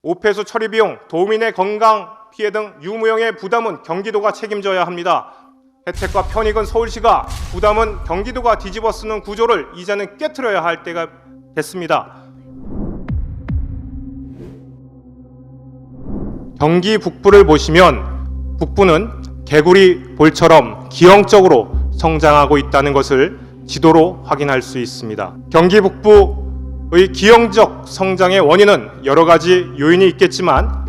오폐수 처리 비용, 도민의 건강 피해 등 유무형의 부담은 경기도가 책임져야 합니다. 혜택과 편익은 서울시가, 부담은 경기도가 뒤집어 쓰는 구조를 이제는 깨트려야 할 때가 됐습니다. 경기 북부를 보시면 북부는 개구리 볼처럼 기형적으로 성장하고 있다는 것을 지도로 확인할 수 있습니다. 경기 북부의 기형적 성장의 원인은 여러 가지 요인이 있겠지만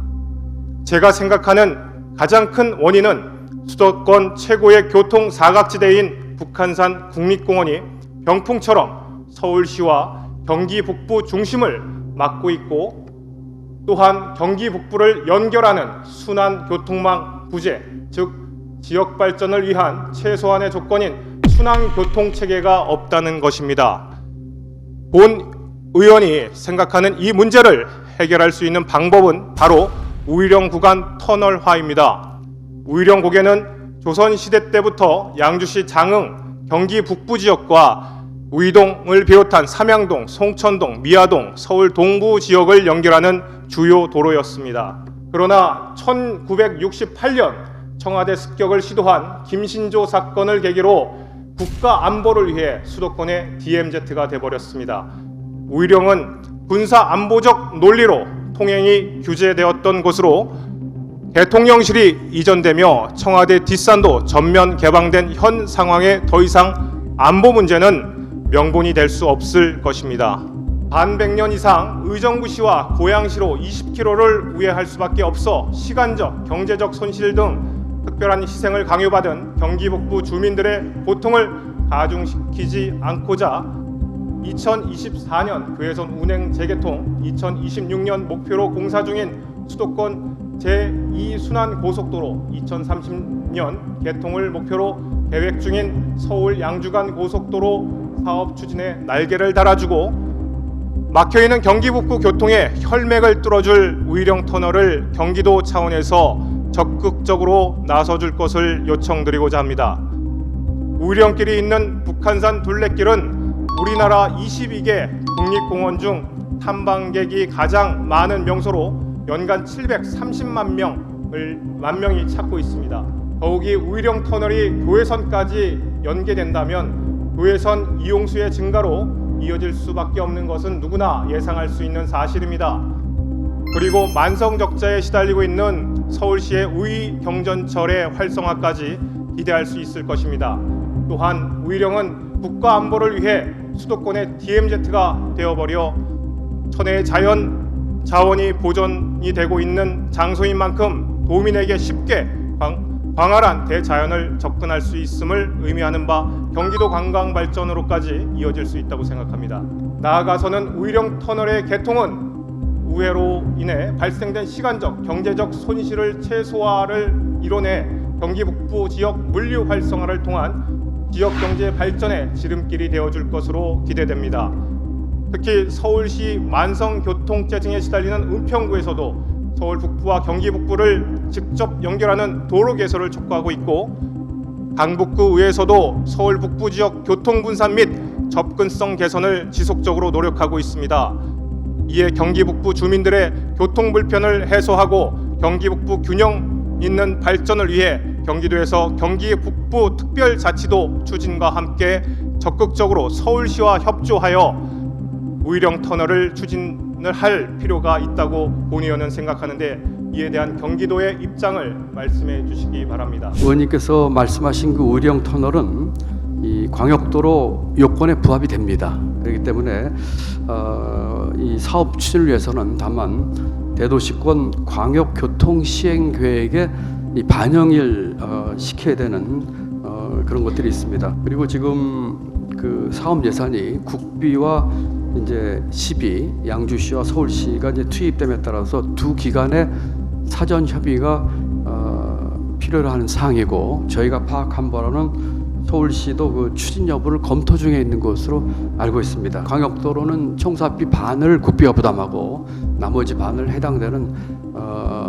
제가 생각하는 가장 큰 원인은 수도권 최고의 교통 사각지대인 북한산 국립공원이 병풍처럼 서울시와 경기 북부 중심을 맡고 있고, 또한 경기 북부를 연결하는 순환 교통망 부재, 즉 지역 발전을 위한 최소한의 조건인 순환 교통 체계가 없다는 것입니다. 본 의원이 생각하는 이 문제를 해결할 수 있는 방법은 바로 우이령 구간 터널화입니다. 우이령 고개는 조선시대 때부터 양주시 장흥, 경기 북부 지역과 우이동을 비롯한 삼양동, 송천동, 미아동, 서울 동부 지역을 연결하는 주요 도로였습니다. 그러나 1968년 청와대 습격을 시도한 김신조 사건을 계기로 국가 안보를 위해 수도권의 DMZ가 돼버렸습니다. 우이령은 군사 안보적 논리로 통행이 규제되었던 곳으로 대통령실이 이전되며 청와대 뒷산도 전면 개방된 현 상황에 더 이상 안보 문제는 명분이 될 수 없을 것입니다. 반백년 이상 의정부시와 고양시로 20km를 우회할 수밖에 없어 시간적, 경제적 손실 등 특별한 희생을 강요받은 경기 북부 주민들의 고통을 가중시키지 않고자 2024년 교회선 운행 재개통, 2026년 목표로 공사 중인 수도권 제2순환 고속도로, 2030년 개통을 목표로 계획 중인 서울 양주간 고속도로 사업 추진에 날개를 달아주고 막혀있는 경기 북부 교통의 혈맥을 뚫어줄 우이령 터널을 경기도 차원에서 적극적으로 나서줄 것을 요청드리고자 합니다. 우이령길이 있는 북한산 둘레길은 우리나라 22개 국립공원 중 탐방객이 가장 많은 명소로 연간 730만 명이 찾고 있습니다. 더욱이 우이령 터널이 교회선까지 연계된다면 교회선 이용수의 증가로 이어질 수밖에 없는 것은 누구나 예상할 수 있는 사실입니다. 그리고 만성적자에 시달리고 있는 서울시의 우이 경전철의 활성화까지 기대할 수 있을 것입니다. 또한 우이령은 국가 안보를 위해 수도권의 DMZ가 되어버려 천혜의 자연 자원이 보존이 되고 있는 장소인 만큼 도민에게 쉽게 광활한 대자연을 접근할 수 있음을 의미하는 바 경기도 관광 발전으로까지 이어질 수 있다고 생각합니다. 나아가서는 우이령 터널의 개통은 우회로 인해 발생된 시간적, 경제적 손실을 최소화를 이뤄내 경기 북부 지역 물류 활성화를 통한 지역 경제 발전의 지름길이 되어줄 것으로 기대됩니다. 특히 서울시 만성교통체증에 시달리는 은평구에서도 서울 북부와 경기 북부를 직접 연결하는 도로 개설을 촉구하고 있고, 강북구의회에서도 서울 북부 지역 교통 분산 및 접근성 개선을 지속적으로 노력하고 있습니다. 이에 경기 북부 주민들의 교통 불편을 해소하고 경기 북부 균형 있는 발전을 위해 경기도에서 경기 북부 특별자치도 추진과 함께 적극적으로 서울시와 협조하여 우이령 터널을 추진을 할 필요가 있다고 본 의원은 생각하는데, 이에 대한 경기도의 입장을 말씀해 주시기 바랍니다. 의원님께서 말씀하신 그 우이령 터널은 이 광역도로 요건에 부합이 됩니다. 그렇기 때문에 이 사업 추진을 위해서는 다만 대도시권 광역교통시행계획에 이 반영을 시켜야 되는 그런 것들이 있습니다. 그리고 지금 그 사업 예산이 국비와 이제 시비, 양주시와 서울시가 이제 투입됨에 따라서 두 기관의 사전 협의가 필요로 하는 사항이고, 저희가 파악한 바로는 서울시도 그 추진 여부를 검토 중에 있는 것으로 알고 있습니다. 광역도로는 총사비 반을 국비가 부담하고 나머지 반을 해당되는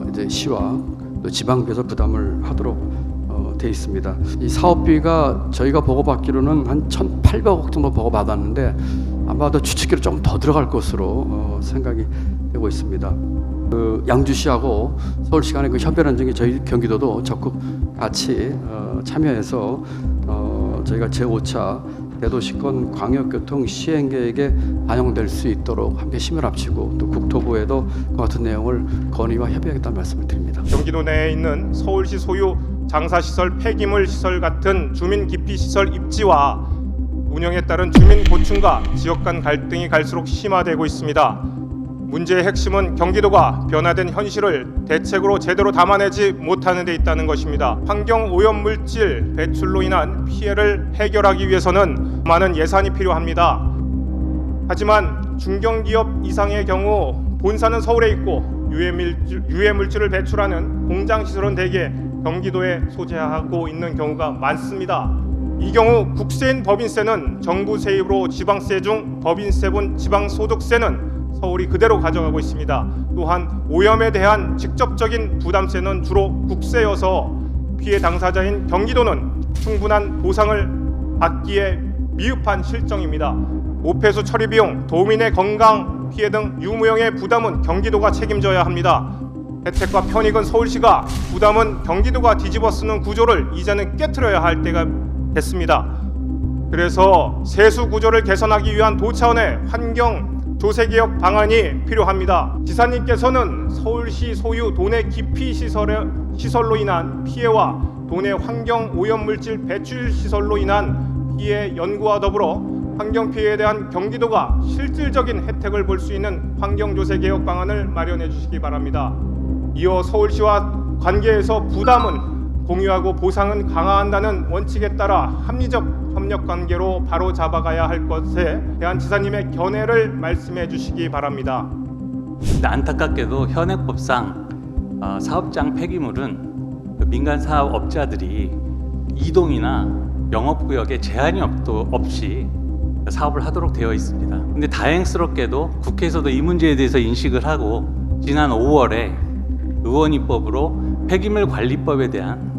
이제 시와 또 지방에서 부담을 하도록 돼 있습니다. 이 사업비가 저희가 보고받기로는 한 1,800억 정도 보고받았는데 아마도 추측기로 좀 더 들어갈 것으로 생각이 되고 있습니다. 그 양주시하고 서울시 간의 그 협의라는 점이 저희 경기도도 적극 같이 참여해서 저희가 제5차 대도시권 광역교통 시행계획에 반영될 수 있도록 함께 힘을 합치고 또 국토부에도 그 같은 내용을 건의와 협의하겠다는 말씀을 드립니다. 경기도 내에 있는 서울시 소유 장사시설, 폐기물 시설 같은 주민 기피 시설 입지와 운영에 따른 주민 고충과 지역 간 갈등이 갈수록 심화되고 있습니다. 문제의 핵심은 경기도가 변화된 현실을 대책으로 제대로 담아내지 못하는 데 있다는 것입니다. 환경 오염 물질 배출로 인한 피해를 해결하기 위해서는 많은 예산이 필요합니다. 하지만 중견기업 이상의 경우 본사는 서울에 있고 유해 물질을 배출하는 공장 시설은 대개 경기도에 소재하고 있는 경우가 많습니다. 이 경우 국세인 법인세는 정부 세입으로 지방세 중 법인세분 지방소득세는 서울이 그대로 가져가고 있습니다. 또한 오염에 대한 직접적인 부담세는 주로 국세여서 피해 당사자인 경기도는 충분한 보상을 받기에 미흡한 실정입니다. 오폐수 처리 비용, 도민의 건강 피해 등 유무형의 부담은 경기도가 책임져야 합니다. 혜택과 편익은 서울시가, 부담은 경기도가 뒤집어 쓰는 구조를 이제는 깨트려야 할 때가 됐습니다. 그래서 세수 구조를 개선하기 위한 도차원의 환경 조세개혁 방안이 필요합니다. 지사님께서는 서울시 소유 도내 기피 시설로 인한 피해와 도내 환경 오염물질 배출 시설로 인한 피해 연구와 더불어 환경 피해에 대한 경기도가 실질적인 혜택을 볼 수 있는 환경 조세개혁 방안을 마련해 주시기 바랍니다. 이어 서울시와 관계에서 부담은 공유하고 보상은 강화한다는 원칙에 따라 합리적 협력 관계로 바로 잡아가야 할 것에 대한 지사님의 견해를 말씀해 주시기 바랍니다. 안타깝게도 현행법상 사업장 폐기물은 민간 사업업자들이 이동이나 영업구역에 제한이 없이 사업을 하도록 되어 있습니다. 근데 다행스럽게도 국회에서도 이 문제에 대해서 인식을 하고 지난 5월에 의원 입법으로 폐기물 관리법에 대한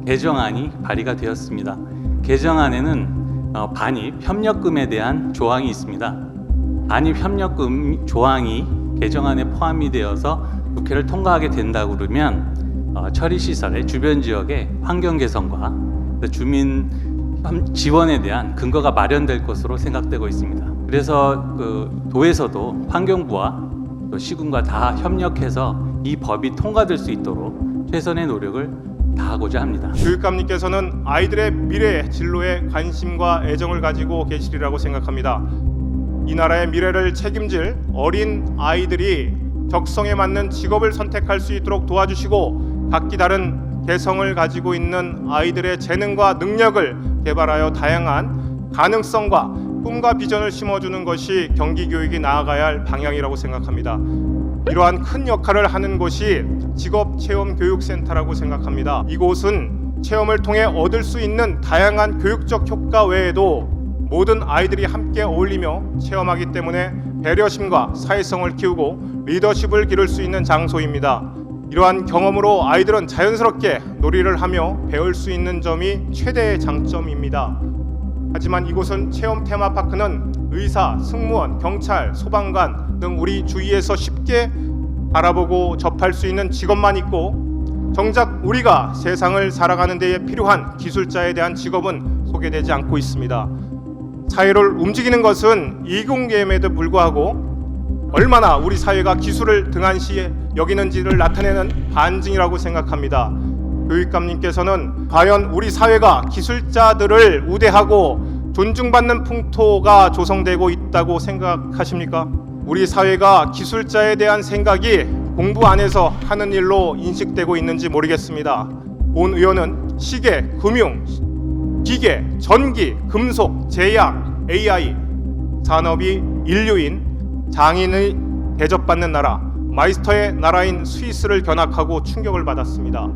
개정안이 발의가 되었습니다. 개정안에는 반입 협력금에 대한 조항이 있습니다. 반입 협력금 조항이 개정안에 포함이 되어서 국회를 통과하게 된다 그러면 처리 시설의 주변 지역의 환경 개선과 주민 지원에 대한 근거가 마련될 것으로 생각되고 있습니다. 그래서 도에서도 환경부와 또 시군과 다 협력해서 이 법이 통과될 수 있도록 최선의 노력을 다하고자 합니다. 교육감님께서는 아이들의 미래 진로에 관심과 애정을 가지고 계시리라고 생각합니다. 이 나라의 미래를 책임질 어린 아이들이 적성에 맞는 직업을 선택할 수 있도록 도와주시고 각기 다른 개성을 가지고 있는 아이들의 재능과 능력을 개발하여 다양한 가능성과 꿈과 비전을 심어주는 것이 경기교육이 나아가야 할 방향이라고 생각합니다. 이러한 큰 역할을 하는 곳이 직업체험교육센터라고 생각합니다. 이곳은 체험을 통해 얻을 수 있는 다양한 교육적 효과 외에도 모든 아이들이 함께 어울리며 체험하기 때문에 배려심과 사회성을 키우고 리더십을 기를 수 있는 장소입니다. 이러한 경험으로 아이들은 자연스럽게 놀이를 하며 배울 수 있는 점이 최대의 장점입니다. 하지만 이곳은 체험 테마파크는 의사, 승무원, 경찰, 소방관 등 우리 주위에서 쉽게 바라보고 접할 수 있는 직업만 있고 정작 우리가 세상을 살아가는 데에 필요한 기술자에 대한 직업은 소개되지 않고 있습니다. 사회를 움직이는 것은 이공계임에도 불구하고 얼마나 우리 사회가 기술을 등한시 여기는지를 나타내는 반증이라고 생각합니다. 교육감님께서는 과연 우리 사회가 기술자들을 우대하고 존중받는 풍토가 조성되고 있다고 생각하십니까? 우리 사회가 기술자에 대한 생각이 공부 안에서 하는 일로 인식되고 있는지 모르겠습니다. 본 의원은 시계, 금융, 기계, 전기, 금속, 제약, AI 산업이 인류인 장인의 대접받는 나라, 마이스터의 나라인 스위스를 견학하고 충격을 받았습니다.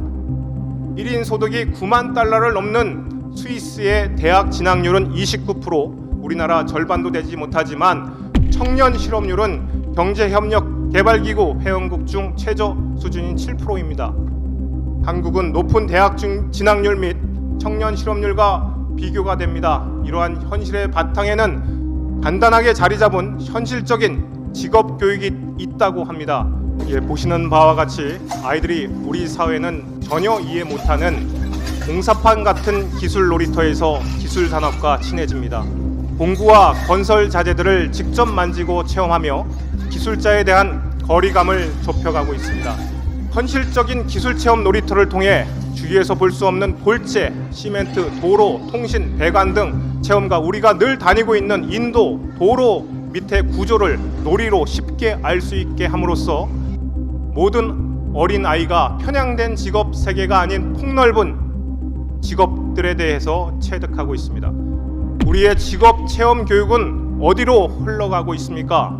1인 소득이 9만 달러를 넘는 스위스의 대학 진학률은 29%, 우리나라 절반도 되지 못하지만 청년 실업률은 경제협력개발기구 회원국 중 최저 수준인 7%입니다. 한국은 높은 대학 진학률 및 청년 실업률과 비교가 됩니다. 이러한 현실의 바탕에는 단단하게 자리 잡은 현실적인 직업 교육이 있다고 합니다. 보시는 바와 같이 아이들이 우리 사회는 전혀 이해 못하는 공사판 같은 기술 놀이터에서 기술 산업과 친해집니다. 공구와 건설 자재들을 직접 만지고 체험하며 기술자에 대한 거리감을 좁혀가고 있습니다. 현실적인 기술 체험 놀이터를 통해 주위에서 볼 수 없는 골재, 시멘트, 도로, 통신, 배관 등 체험과 우리가 늘 다니고 있는 인도, 도로 밑의 구조를 놀이로 쉽게 알 수 있게 함으로써 모든 어린 아이가 편향된 직업 세계가 아닌 폭넓은 직업들에 대해서 체득하고 있습니다. 우리의 직업 체험 교육은 어디로 흘러가고 있습니까?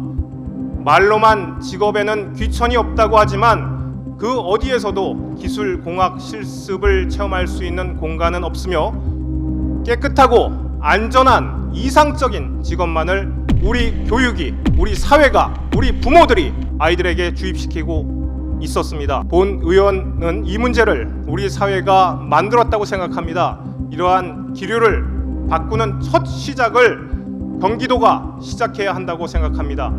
말로만 직업에는 귀천이 없다고 하지만 그 어디에서도 기술 공학 실습을 체험할 수 있는 공간은 없으며 깨끗하고 안전한 이상적인 직업만을 우리 교육이, 우리 사회가, 우리 부모들이 아이들에게 주입시키고 있었습니다. 본 의원은 이 문제를 우리 사회가 만들었다고 생각합니다. 이러한 기류를 바꾸는 첫 시작을 경기도가 시작해야 한다고 생각합니다.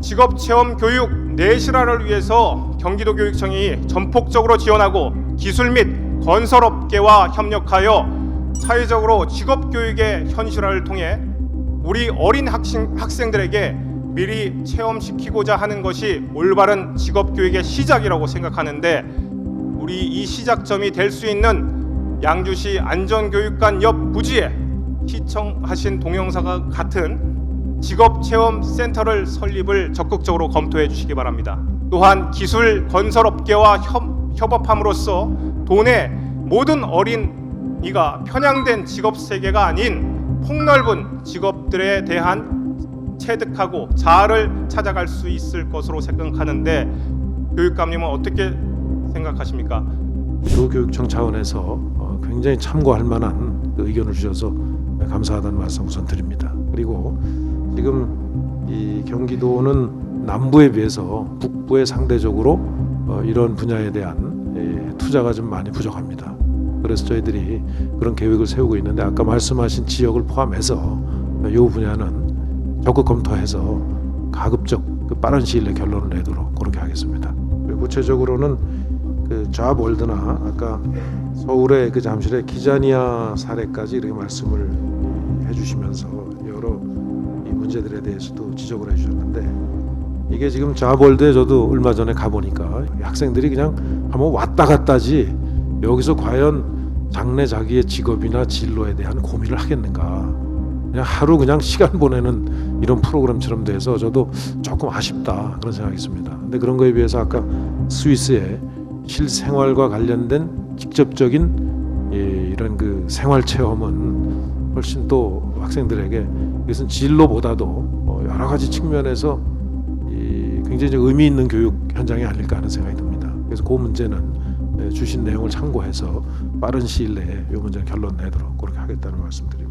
직업체험 교육 내실화를 위해서 경기도교육청이 전폭적으로 지원하고 기술 및 건설업계와 협력하여 사회적으로 직업교육의 현실화를 통해 우리 어린 학생들에게 미리 체험시키고자 하는 것이 올바른 직업교육의 시작이라고 생각하는데, 우리 이 시작점이 될 수 있는 양주시 안전교육관 옆 부지에 시청하신 동영상과 같은 직업체험센터를 설립을 적극적으로 검토해 주시기 바랍니다. 또한 기술 건설업계와 협업함으로써 도내 모든 어린이가 편향된 직업세계가 아닌 폭넓은 직업들에 대한 체득하고 자아를 찾아갈 수 있을 것으로 생각하는데, 교육감님은 어떻게 생각하십니까? 도교육청 차원에서 굉장히 참고할 만한 의견을 주셔서 감사하다는 말씀 우선 드립니다. 그리고 지금 이 경기도는 남부에 비해서 북부에 상대적으로 이런 분야에 대한 투자가 좀 많이 부족합니다. 그래서 저희들이 그런 계획을 세우고 있는데, 아까 말씀하신 지역을 포함해서 이 분야는 적극 검토해서 가급적 빠른 시일 내에 결론을 내도록 그렇게 하겠습니다. 그리고 구체적으로는 그 잡월드나 아까 서울의 그 잠실의 기자니아 사례까지 이렇게 말씀을 해주시면서 여러 이 문제들에 대해서도 지적을 해주셨는데, 이게 지금 잡월드에 저도 얼마 전에 가보니까 학생들이 그냥 한번 왔다 갔다지 여기서 과연 장래 자기의 직업이나 진로에 대한 고민을 하겠는가, 그냥 하루 그냥 시간 보내는 이런 프로그램처럼 돼서 저도 조금 아쉽다 그런 생각이 있습니다. 근데 그런 거에 비해서 아까 스위스의 실생활과 관련된 직접적인 이런 그 생활 체험은 훨씬 또 학생들에게 이것은 진로보다도 여러 가지 측면에서 굉장히 의미 있는 교육 현장이 아닐까 하는 생각이 듭니다. 그래서 그 문제는 주신 내용을 참고해서 빠른 시일 내에 이 문제 결론 내도록 그렇게 하겠다는 말씀드립니다.